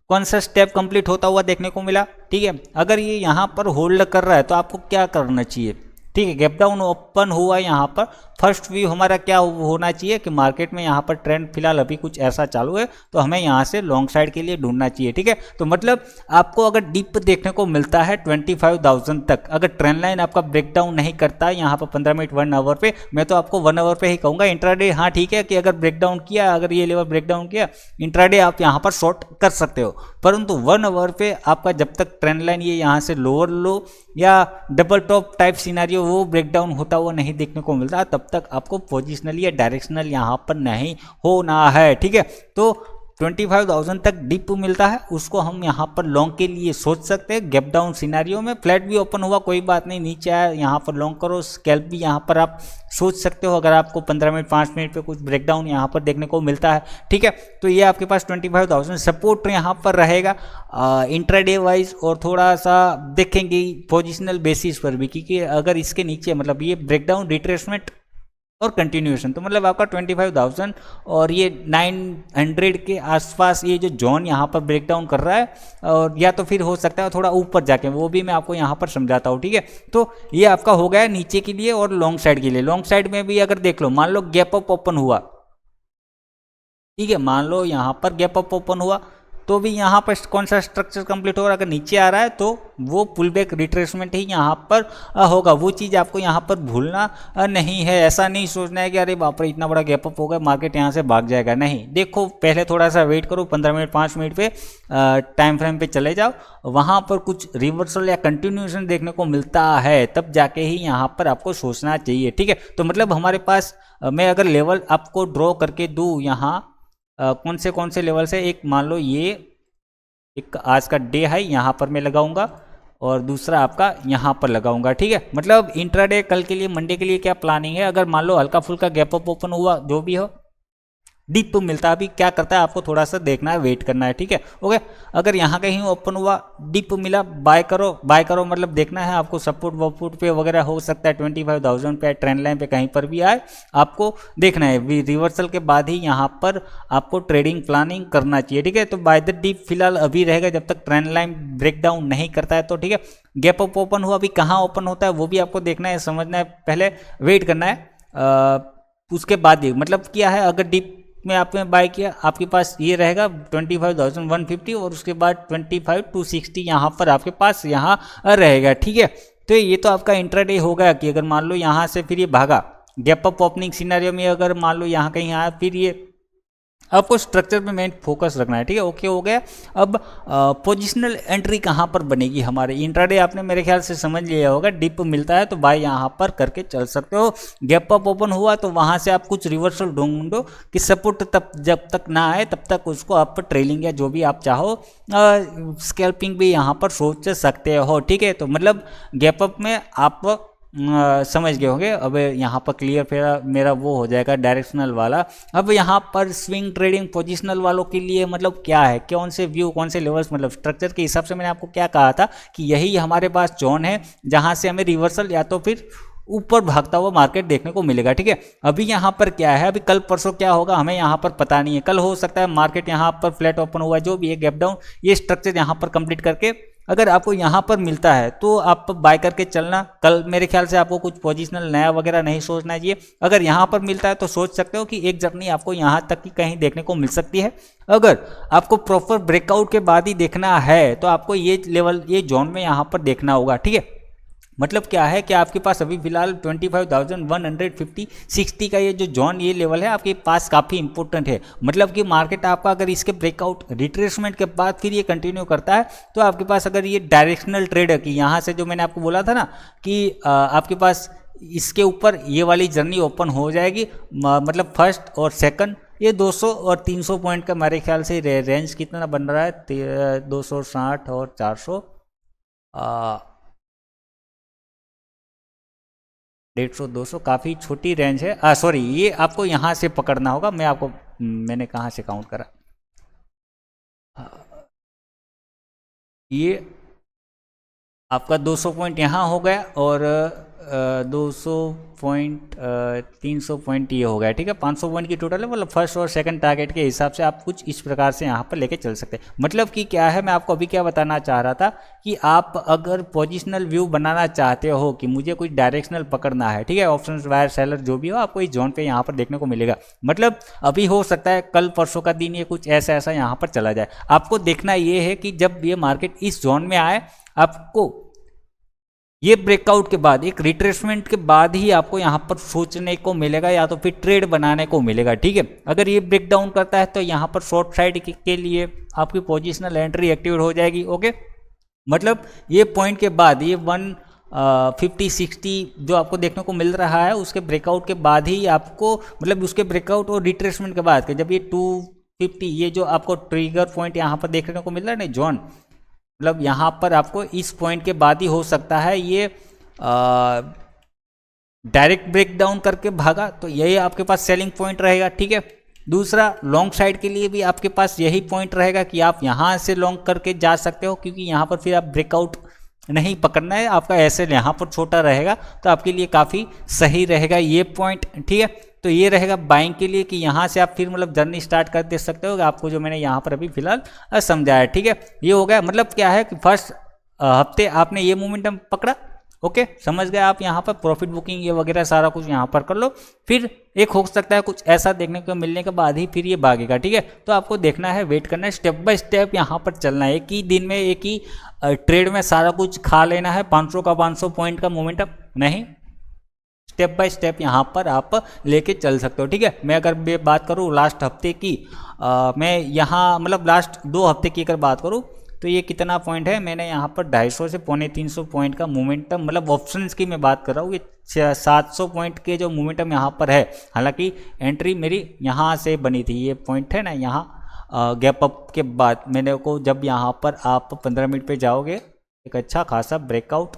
कौन सा स्टेप कंप्लीट होता हुआ देखने को मिला, ठीक है। अगर ये यहाँ पर होल्ड कर रहा है तो आपको क्या करना चाहिए, ठीक है। गैप डाउन ओपन हुआ यहाँ पर, फर्स्ट व्यू हमारा क्या होना चाहिए कि मार्केट में यहाँ पर ट्रेंड फिलहाल अभी कुछ ऐसा चालू है तो हमें यहाँ से लॉन्ग साइड के लिए ढूंढना चाहिए, ठीक है। तो मतलब आपको अगर डीप देखने को मिलता है 25,000 तक, अगर ट्रेंड लाइन आपका ब्रेकडाउन नहीं करता है यहाँ पर 15 मिनट 1 आवर पे, मैं तो आपको 1 आवर पे ही कहूँगा। इंट्राडे हाँ ठीक है कि अगर ब्रेकडाउन किया, अगर ये लेवल ब्रेकडाउन किया, इंट्राडे आप यहाँ पर शॉर्ट कर सकते हो, परंतु 1 आवर पे आपका जब तक ट्रेंड लाइन ये यहाँ से लोअर लो या डबल टॉप टाइप सिनेरियो वो ब्रेकडाउन होता हुआ नहीं देखने को मिलता, तब तक आपको पोजिशनल या डायरेक्शनल यहाँ पर नहीं होना है, ठीक है। तो 25,000 तक डिप मिलता है, उसको हम यहाँ पर लॉन्ग के लिए सोच सकते हैं। गैप डाउन सिनेरियो में फ्लैट भी ओपन हुआ कोई बात नहीं, नीचे आया यहाँ पर लॉन्ग करो, स्कैल्प भी यहाँ पर आप सोच सकते हो अगर आपको 15 मिनट 5 मिनट पे कुछ ब्रेकडाउन यहाँ पर देखने को मिलता है, ठीक है। तो ये आपके पास 25,000 सपोर्ट यहाँ पर रहेगा इंट्राडे वाइज, और थोड़ा सा देखेंगे पोजिशनल बेसिस पर भी, क्योंकि अगर इसके नीचे मतलब ये ब्रेकडाउन रिट्रेसमेंट और कंटिन्यूएशन, तो मतलब आपका 25,000 और ये 900 के आसपास ये जो जोन यहाँ पर ब्रेकडाउन कर रहा है, और या तो फिर हो सकता है थोड़ा ऊपर जाके, वो भी मैं आपको यहाँ पर समझाता हूँ, ठीक है। तो ये आपका हो गया नीचे के लिए और लॉन्ग साइड के लिए। लॉन्ग साइड में भी अगर देख लो, मान लो गैप अप ओपन हुआ, ठीक है, मान लो यहाँ पर गैप अप ओपन हुआ तो भी यहाँ पर कौन सा स्ट्रक्चर कंप्लीट हो रहा है, अगर नीचे आ रहा है तो वो पुल बैक रिट्रेसमेंट ही यहाँ पर होगा। वो चीज़ आपको यहाँ पर भूलना नहीं है। ऐसा नहीं सोचना है कि अरे बाप रे इतना बड़ा गैप अप हो गया मार्केट यहाँ से भाग जाएगा, नहीं। देखो पहले थोड़ा सा वेट करो, 15 मिनट 5 मिनट पे टाइम फ्रेम पे चले जाओ, वहाँ पर कुछ रिवर्सल या कंटिन्यूएशन देखने को मिलता है, तब जाके ही यहाँ पर आपको सोचना चाहिए, ठीक है। तो मतलब हमारे पास मैं अगर लेवल आपको ड्रॉ करके दूँ यहाँ कौन से लेवल से, एक मान लो ये एक आज का डे हाई यहाँ पर मैं लगाऊंगा और दूसरा आपका यहाँ पर लगाऊंगा, ठीक है। मतलब इंट्राडे कल के लिए मंडे के लिए क्या प्लानिंग है, अगर मान लो हल्का फुल्का गैप अप ओपन हुआ, जो भी हो डीप मिलता है, अभी क्या करता है आपको थोड़ा सा देखना है, वेट करना है, ठीक है। ओके, अगर यहाँ कहीं ओपन हुआ डीप मिला, बाय करो मतलब देखना है आपको सपोर्ट वपोर्ट पे वगैरह हो सकता है 25,000 पे, ट्रेंड लाइन पे कहीं पर भी आए, आपको देखना है। रिवर्सल के बाद ही यहाँ पर आपको ट्रेडिंग प्लानिंग करना चाहिए, ठीक है। तो बाय द डीप फिलहाल अभी रहेगा जब तक ट्रेंड लाइन ब्रेक डाउन नहीं करता है, तो ठीक है। गैप अप ओपन हुआ, अभी कहाँ ओपन होता है वो भी आपको देखना है, समझना है, पहले वेट करना है, उसके बाद ही मतलब क्या है, अगर डीप में आपने बाय किया आपके पास ये रहेगा 25,150 और उसके बाद 25,260 यहाँ पर आपके पास यहाँ रहेगा, ठीक है। तो ये तो आपका इंट्राडे हो गया कि अगर मान लो यहाँ से फिर ये भागा गैप अप ओपनिंग सिनेरियो में, अगर मान लो यहाँ कहीं आया, फिर ये आपको स्ट्रक्चर पे मेन फोकस रखना है, ठीक है। ओके हो गया। अब पोजिशनल एंट्री कहाँ पर बनेगी हमारे, इंट्राडे आपने मेरे ख्याल से समझ लिया होगा, डिप मिलता है तो बाय यहाँ पर करके चल सकते हो। गैप अप ओपन हुआ तो वहाँ से आप कुछ रिवर्सल ढूंढो कि सपोर्ट तब जब तक ना आए तब तक उसको आप ट्रेलिंग या जो भी आप चाहो स्कैल्पिंग भी यहाँ पर सोच सकते हो, ठीक है। तो मतलब गैप अप में आप समझ गए होंगे। अब यहाँ पर क्लियर फिर मेरा वो हो जाएगा डायरेक्शनल वाला। अब यहाँ पर स्विंग ट्रेडिंग पोजिशनल वालों के लिए मतलब क्या है, कौन से व्यू कौन से लेवल्स, मतलब स्ट्रक्चर के हिसाब से मैंने आपको क्या कहा था कि यही हमारे पास जोन है जहाँ से हमें रिवर्सल या तो फिर ऊपर भागता हुआ मार्केट देखने को मिलेगा, ठीक है। अभी यहाँ पर क्या है, अभी कल परसों क्या होगा हमें यहाँ पर पता नहीं है। कल हो सकता है मार्केट यहाँ पर फ्लैट ओपन हुआ, जो भी है गैप डाउन, ये स्ट्रक्चर यहाँ पर कंप्लीट करके अगर आपको यहाँ पर मिलता है तो आप बाय करके चलना। कल मेरे ख्याल से आपको कुछ पोजिशनल नया वगैरह नहीं सोचना चाहिए। अगर यहाँ पर मिलता है तो सोच सकते हो कि एक जर्नी आपको यहाँ तक की कहीं देखने को मिल सकती है। अगर आपको प्रॉपर ब्रेकआउट के बाद ही देखना है तो आपको ये लेवल, ये जोन में यहाँ पर देखना होगा, ठीक है। मतलब क्या है कि आपके पास अभी फिलहाल 25,150 60 का ये जो जोन, ये लेवल है आपके पास काफ़ी इंपॉर्टेंट है। मतलब कि मार्केट आपका अगर इसके ब्रेकआउट रिट्रेसमेंट के बाद फिर ये कंटिन्यू करता है तो आपके पास अगर ये डायरेक्शनल ट्रेड है कि यहाँ से जो मैंने आपको बोला था ना कि आपके पास इसके ऊपर ये वाली जर्नी ओपन हो जाएगी, मतलब फर्स्ट और सेकंड ये 200 और 300 पॉइंट का मेरे ख्याल से रेंज कितना बन रहा है, 260 और 400, 150, 200 काफ़ी छोटी रेंज है। सॉरी, ये आपको यहाँ से पकड़ना होगा। मैं आपको, मैंने कहाँ से काउंट करा, ये आपका 200 पॉइंट यहाँ हो गया और 200 पॉइंट 300 पॉइंट ये हो गया, ठीक है। 500 पॉइंट की टोटल है, मतलब फर्स्ट और सेकंड टारगेट के हिसाब से आप कुछ इस प्रकार से यहाँ पर लेके चल सकते हैं। मतलब कि क्या है, मैं आपको अभी क्या बताना चाह रहा था कि आप अगर पोजिशनल व्यू बनाना चाहते हो कि मुझे कुछ डायरेक्शनल पकड़ना है, ठीक है, ऑप्शन वायर सेलर जो भी हो, आपको इस जोन पे यहाँ पर देखने को मिलेगा। मतलब अभी हो सकता है कल परसों का दिन ये कुछ ऐसा ऐसा यहाँ पर चला जाए। आपको देखना ये है कि जब ये मार्केट इस जोन में आए, आपको ये ब्रेकआउट के बाद, एक रिट्रेसमेंट के बाद ही आपको यहाँ पर सोचने को मिलेगा या तो फिर ट्रेड बनाने को मिलेगा, ठीक है। अगर ये ब्रेक डाउन करता है तो यहाँ पर शॉर्ट साइड के लिए आपकी पोजिशनल एंट्री एक्टिवेट हो जाएगी, ओके। मतलब ये पॉइंट के बाद, ये 150-60 जो आपको देखने को मिल रहा है, उसके ब्रेकआउट के बाद ही आपको, मतलब उसके ब्रेकआउट और रिट्रेसमेंट के बाद जब ये 250, ये जो आपको ट्रिगर पॉइंट यहाँ पर देखने को मिल रहा है ना जोन, मतलब यहाँ पर आपको इस पॉइंट के बाद ही हो सकता है ये डायरेक्ट ब्रेक डाउन करके भागा, तो यही आपके पास सेलिंग पॉइंट रहेगा, ठीक है। दूसरा, लॉन्ग साइड के लिए भी आपके पास यही पॉइंट रहेगा कि आप यहाँ से लॉन्ग करके जा सकते हो, क्योंकि यहाँ पर फिर आप ब्रेकआउट नहीं पकड़ना है, आपका एसएल यहाँ पर छोटा रहेगा, तो आपके लिए काफ़ी सही रहेगा ये पॉइंट, ठीक है। तो ये रहेगा बाइंग के लिए कि यहाँ से आप फिर मतलब जर्नी स्टार्ट कर दे सकते हो, आपको जो मैंने यहाँ पर अभी फिलहाल समझाया, ठीक है। ये हो गया, मतलब क्या है कि फर्स्ट हफ्ते आपने ये मोमेंटम पकड़ा, ओके, समझ गए आप। यहाँ पर प्रॉफिट बुकिंग ये वगैरह सारा कुछ यहाँ पर कर लो, फिर एक हो सकता है कुछ ऐसा देखने को मिलने के बाद ही फिर ये भागेगा, ठीक है। तो आपको देखना है, वेट करना है, स्टेप बाय स्टेप यहाँ पर चलना है। एक ही दिन में, एक ही ट्रेड में सारा कुछ खा लेना है, 500 का 500 पॉइंट का मोमेंटम नहीं, स्टेप बाय स्टेप यहाँ पर आप लेके चल सकते हो, ठीक है। मैं अगर बात करूँ लास्ट हफ्ते की, मैं यहाँ मतलब लास्ट 2 हफ्ते की अगर बात करूँ तो ये कितना पॉइंट है, मैंने यहाँ पर 250 से 350 पॉइंट का मोमेंटम, मतलब ऑप्शंस की मैं बात कर रहा हूँ, ये 700 पॉइंट के जो मोमेंटम यहाँ पर है। हालांकि एंट्री मेरी यहाँ से बनी थी, ये पॉइंट है ना यहाँ, गैप अप के बाद मैंने को, जब यहाँ पर आप 15 मिनट पे जाओगे, एक अच्छा खासा ब्रेकआउट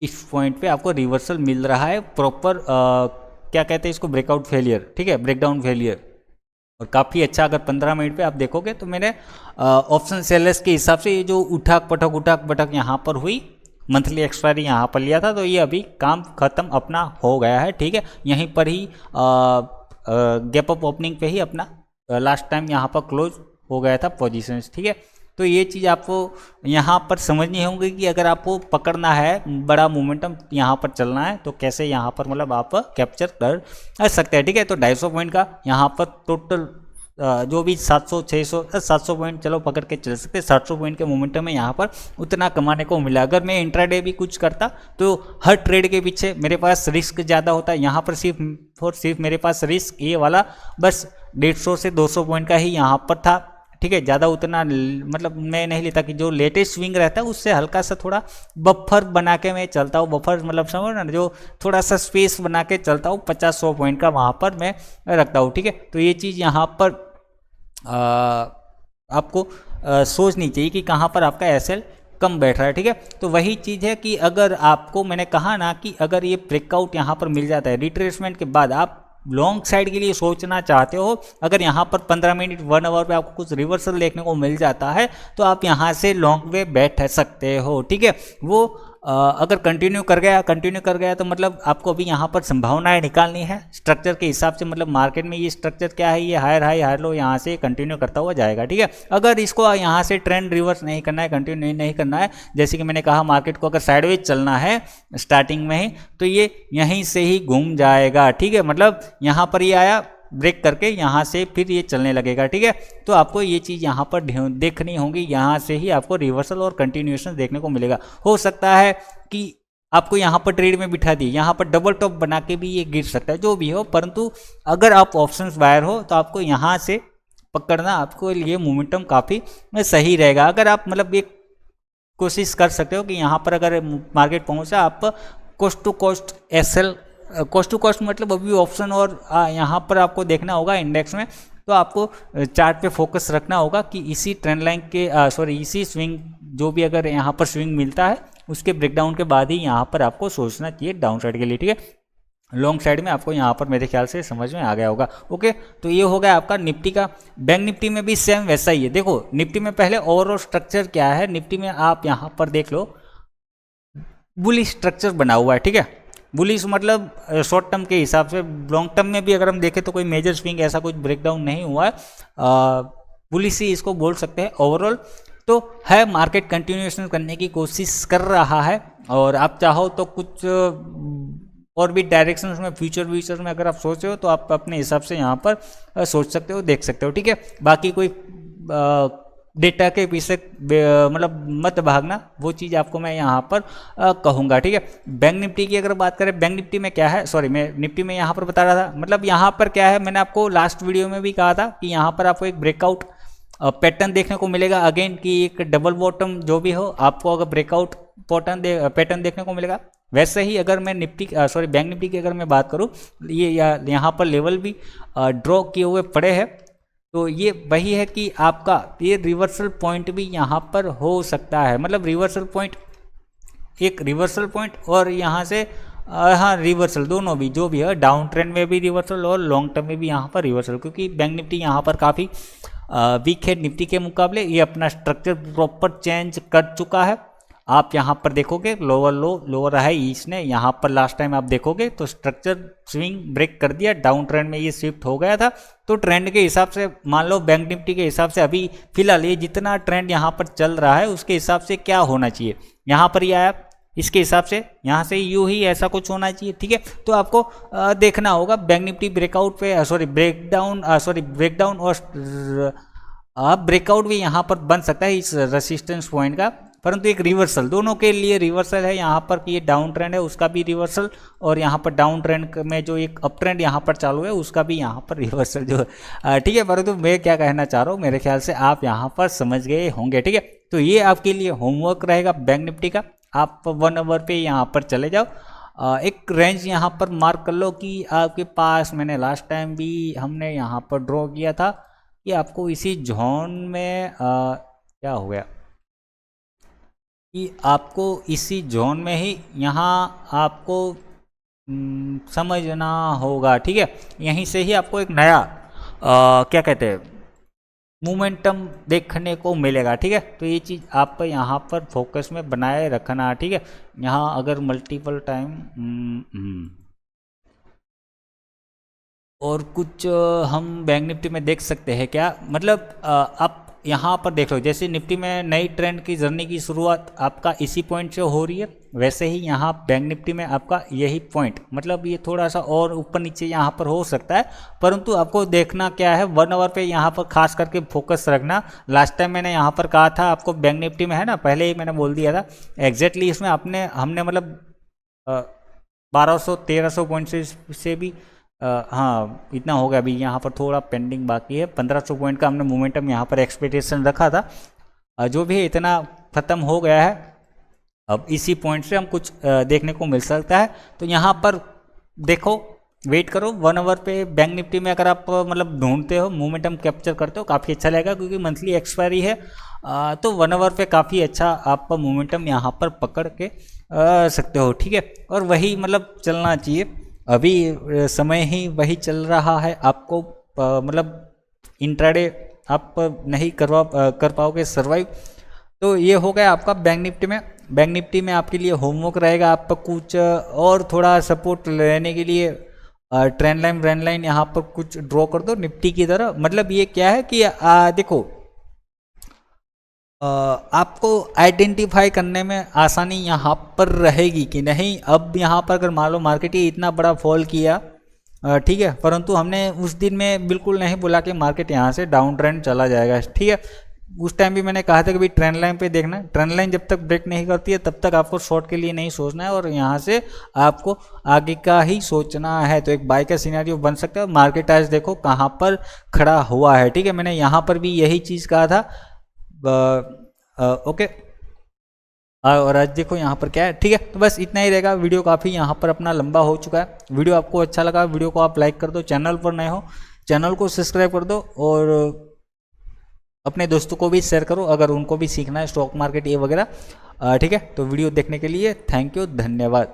इस पॉइंट पे आपको रिवर्सल मिल रहा है, प्रॉपर क्या कहते हैं इसको, ब्रेकआउट फेलियर, ठीक है, ब्रेकडाउन फेलियर, और काफ़ी अच्छा। अगर 15 मिनट पे आप देखोगे तो मैंने ऑप्शन सेलर्स के हिसाब से ये जो उठाक पटक यहाँ पर हुई, मंथली एक्सपायरी यहाँ पर लिया था, तो ये अभी काम ख़त्म अपना हो गया है, ठीक है। यहीं पर ही गैप अप ओपनिंग पे ही अपना लास्ट टाइम यहाँ पर क्लोज हो गया था पोजीशंस, ठीक है। तो ये चीज़ आपको यहाँ पर समझनी होगी कि अगर आपको पकड़ना है, बड़ा मोमेंटम यहाँ पर चलना है, तो कैसे यहाँ पर मतलब आप कैप्चर कर सकते हैं, ठीक है। तो 250 पॉइंट का यहाँ पर टोटल जो भी 700 600 700 पॉइंट चलो पकड़ के चल सकते हैं। 700 पॉइंट के मोमेंटम में यहाँ पर उतना कमाने को मिला। अगर मैं इंट्राडे भी कुछ करता तो हर ट्रेड के पीछे मेरे पास रिस्क ज़्यादा होता है। यहाँ पर सिर्फ और सिर्फ मेरे पास रिस्क ये वाला बस 150 से 200 पॉइंट का ही यहाँ पर था, ठीक है। ज़्यादा उतना मतलब मैं नहीं लेता कि जो लेटेस्ट स्विंग रहता है उससे हल्का सा थोड़ा बफर बना के मैं चलता हूँ। बफर मतलब समझो ना, जो थोड़ा सा स्पेस बना के चलता हूँ, 50-100 पॉइंट का वहाँ पर मैं रखता हूँ, ठीक है। तो ये चीज़ यहाँ पर आपको सोचनी चाहिए कि कहाँ पर आपका एसएल कम बैठ रहा है, ठीक है। तो वही चीज़ है कि अगर आपको मैंने कहा ना कि अगर ये ब्रेकआउट यहाँ पर मिल जाता है रिट्रेसमेंट के बाद, आप लॉन्ग साइड के लिए सोचना चाहते हो, अगर यहाँ पर 15 मिनट 1 आवर पे आपको कुछ रिवर्सल देखने को मिल जाता है तो आप यहाँ से लॉन्ग वे बैठ सकते हो, ठीक है। वो अगर कंटिन्यू कर गया तो मतलब आपको अभी यहाँ पर संभावनाएं निकालनी है स्ट्रक्चर के हिसाब से। मतलब मार्केट में ये स्ट्रक्चर क्या है, ये हायर हाई हायर लो यहाँ से कंटिन्यू करता हुआ जाएगा, ठीक है। अगर इसको यहाँ से ट्रेंड रिवर्स नहीं करना है, कंटिन्यू नहीं करना है, जैसे कि मैंने कहा मार्केट को अगर साइडवेज चलना है स्टार्टिंग में ही, तो ये यहीं से ही घूम जाएगा, ठीक है। मतलब यहाँ पर ये आया, ब्रेक करके यहाँ से फिर ये चलने लगेगा, ठीक है। तो आपको ये चीज़ यहाँ पर देखनी होगी, यहाँ से ही आपको रिवर्सल और कंटिन्यूएशन देखने को मिलेगा। हो सकता है कि आपको यहाँ पर ट्रेड में बिठा दी, यहाँ पर डबल टॉप बना के भी ये गिर सकता है, जो भी हो, परंतु अगर आप ऑप्शंस बायर हो तो आपको यहाँ से पकड़ना आपको लिए मोमेंटम काफ़ी सही रहेगा। अगर आप मतलब एक कोशिश कर सकते हो कि यहाँ पर अगर मार्केट पहुँचा, आप cost to cost SL, cost to cost मतलब अभी ऑप्शन, और यहाँ पर आपको देखना होगा इंडेक्स में, तो आपको चार्ट पे फोकस रखना होगा कि इसी ट्रेंड लाइन के इसी स्विंग, जो भी अगर यहाँ पर स्विंग मिलता है उसके ब्रेकडाउन के बाद ही यहाँ पर आपको सोचना चाहिए डाउन साइड के लिए, ठीक है। लॉन्ग साइड में आपको यहाँ पर मेरे ख्याल से समझ में आ गया होगा। ओके, तो ये हो गया आपका निफ्टी का। बैंक निफ्टी में भी सेम वैसा ही है। देखो निफ्टी में पहले ओवरऑल स्ट्रक्चर क्या है, निफ्टी में आप यहाँ पर देख लो, बुलिश स्ट्रक्चर बना हुआ है, ठीक है। बुलिश मतलब शॉर्ट टर्म के हिसाब से, लॉन्ग टर्म में भी अगर हम देखें तो कोई मेजर स्विंग ऐसा कुछ ब्रेकडाउन नहीं हुआ है, बुलिश ही इसको बोल सकते हैं ओवरऑल। तो है मार्केट कंटिन्यूएशन करने की कोशिश कर रहा है, और आप चाहो तो कुछ और भी डायरेक्शंस में फ्यूचर में अगर आप सोच रहे हो तो आप अपने हिसाब से यहाँ पर सोच सकते हो, देख सकते हो, ठीक है। बाकी कोई डेटा के पीछे मतलब मत भागना, वो चीज़ आपको मैं यहाँ पर कहूँगा, ठीक है। बैंक निफ्टी की अगर बात करें, बैंक निफ्टी में क्या है, सॉरी मैं निफ्टी में यहाँ पर बता रहा था, मतलब यहाँ पर क्या है, मैंने आपको लास्ट वीडियो में भी कहा था कि यहाँ पर आपको एक ब्रेकआउट पैटर्न देखने को मिलेगा अगेन, कि एक डबल बॉटम जो भी हो, आपको अगर ब्रेकआउट पैटर्न देखने को मिलेगा। वैसे ही अगर मैं बैंक निफ्टी की अगर मैं बात करूँ, ये यहाँ पर लेवल भी ड्रॉ किए हुए पड़े हैं, तो ये वही है कि आपका ये रिवर्सल पॉइंट भी यहाँ पर हो सकता है, मतलब रिवर्सल पॉइंट, एक रिवर्सल पॉइंट और यहाँ से हाँ रिवर्सल, दोनों भी जो भी है, डाउन ट्रेंड में भी रिवर्सल और लॉन्ग टर्म में भी यहाँ पर रिवर्सल, क्योंकि बैंक निफ्टी यहाँ पर काफ़ी वीक है निफ्टी के मुकाबले। ये अपना स्ट्रक्चर प्रॉपर चेंज कर चुका है। आप यहाँ पर देखोगे लोअर लो लोअर हाई इसने यहाँ पर लास्ट टाइम आप देखोगे तो स्ट्रक्चर स्विंग ब्रेक कर दिया, डाउन ट्रेंड में ये शिफ्ट हो गया था। तो ट्रेंड के हिसाब से मान लो बैंक निफ्टी के हिसाब से अभी फिलहाल ये जितना ट्रेंड यहाँ पर चल रहा है उसके हिसाब से क्या होना चाहिए, यहाँ पर ये आया, इसके हिसाब से यहाँ से यूँ ही ऐसा कुछ होना चाहिए, ठीक है। तो आपको देखना होगा बैंक निफ्टी ब्रेकआउट पे ब्रेकडाउन और ब्रेकआउट भी यहाँ पर बन सकता है इस रेसिस्टेंस पॉइंट का, परंतु एक रिवर्सल, दोनों के लिए रिवर्सल है यहाँ पर कि ये डाउन ट्रेंड है उसका भी रिवर्सल, और यहाँ पर डाउन ट्रेंड में जो एक अप ट्रेंड यहाँ पर चालू है उसका भी यहाँ पर रिवर्सल जो ठीक है। परंतु मैं क्या कहना चाह रहा हूँ, मेरे ख्याल से आप यहाँ पर समझ गए होंगे, ठीक है। तो ये आपके लिए होमवर्क रहेगा बैंक निफ्टी का। आप 1 आवर पे यहाँ पर चले जाओ, एक रेंज यहाँ पर मार्क कर लो कि आपके पास, मैंने लास्ट टाइम भी हमने यहाँ पर ड्रॉ किया था कि आपको इसी जोन में क्या हो गया कि आपको इसी जोन में ही यहाँ आपको समझना होगा, ठीक है। यहीं से ही आपको एक नया क्या कहते हैं मोमेंटम देखने को मिलेगा, ठीक है। तो ये चीज़ आप यहाँ पर फोकस में बनाए रखना, ठीक है। यहाँ अगर मल्टीपल टाइम और कुछ हम बैंक निफ्टी में देख सकते हैं क्या, मतलब आप यहाँ पर देख लो, जैसे निफ्टी में नई ट्रेंड की जर्नी की शुरुआत आपका इसी पॉइंट से हो रही है, वैसे ही यहाँ बैंक निफ्टी में आपका यही पॉइंट, मतलब ये थोड़ा सा और ऊपर नीचे यहाँ पर हो सकता है, परंतु आपको देखना क्या है 1 आवर पे यहाँ पर खास करके फोकस रखना। लास्ट टाइम मैंने यहाँ पर कहा था आपको बैंक निफ्टी में है ना, पहले ही मैंने बोल दिया था एग्जैक्टली, इसमें हमने मतलब 1200-1300 पॉइंट से भी हाँ इतना हो गया। अभी यहाँ पर थोड़ा पेंडिंग बाकी है, 1500 पॉइंट का हमने मोमेंटम यहाँ पर एक्सपेक्टेशन रखा था, जो भी इतना ख़त्म हो गया है। अब इसी पॉइंट से हम कुछ देखने को मिल सकता है। तो यहाँ पर देखो, वेट करो 1 आवर पे बैंक निफ्टी में अगर आप मतलब ढूंढते हो मोमेंटम कैप्चर करते हो, काफ़ी अच्छा लगेगा, क्योंकि मंथली एक्सपायरी है। तो 1 आवर पे काफ़ी अच्छा आप मोमेंटम यहाँ पर पकड़ के सकते हो, ठीक है। और वही मतलब चलना चाहिए, अभी समय ही वही चल रहा है। आपको मतलब इंट्राडे आप नहीं कर पाओगे सर्वाइव। तो ये हो गया आपका बैंक निफ्टी में। बैंक निफ्टी में आपके लिए होमवर्क रहेगा, आपका कुछ और थोड़ा सपोर्ट लेने के लिए ट्रेंड लाइन यहाँ पर कुछ ड्रॉ कर दो निफ्टी की तरह। मतलब ये क्या है कि देखो आपको आइडेंटिफाई करने में आसानी यहाँ पर रहेगी कि नहीं। अब यहाँ पर अगर मान लो मार्केट ही इतना बड़ा फॉल किया ठीक है, परंतु हमने उस दिन में बिल्कुल नहीं बोला कि मार्केट यहाँ से डाउन ट्रेंड चला जाएगा। ठीक है, उस टाइम भी मैंने कहा था कि भाई ट्रेंड लाइन पे देखना है, ट्रेंड लाइन जब तक ब्रेक नहीं करती है तब तक आपको शॉर्ट के लिए नहीं सोचना है और यहाँ से आपको आगे का ही सोचना है। तो एक बाय का सिनेरियो बन सकता है। मार्केट आज देखो कहाँ पर खड़ा हुआ है। ठीक है, मैंने यहाँ पर भी यही चीज़ कहा था। ओके, और आज देखो यहाँ पर क्या है। ठीक है, तो बस इतना ही रहेगा। वीडियो काफ़ी यहाँ पर अपना लंबा हो चुका है। वीडियो आपको अच्छा लगा, वीडियो को आप लाइक कर दो, चैनल पर नए हो चैनल को सब्सक्राइब कर दो और अपने दोस्तों को भी शेयर करो अगर उनको भी सीखना है स्टॉक मार्केट ये वगैरह। ठीक है, तो वीडियो देखने के लिए थैंक यू, धन्यवाद।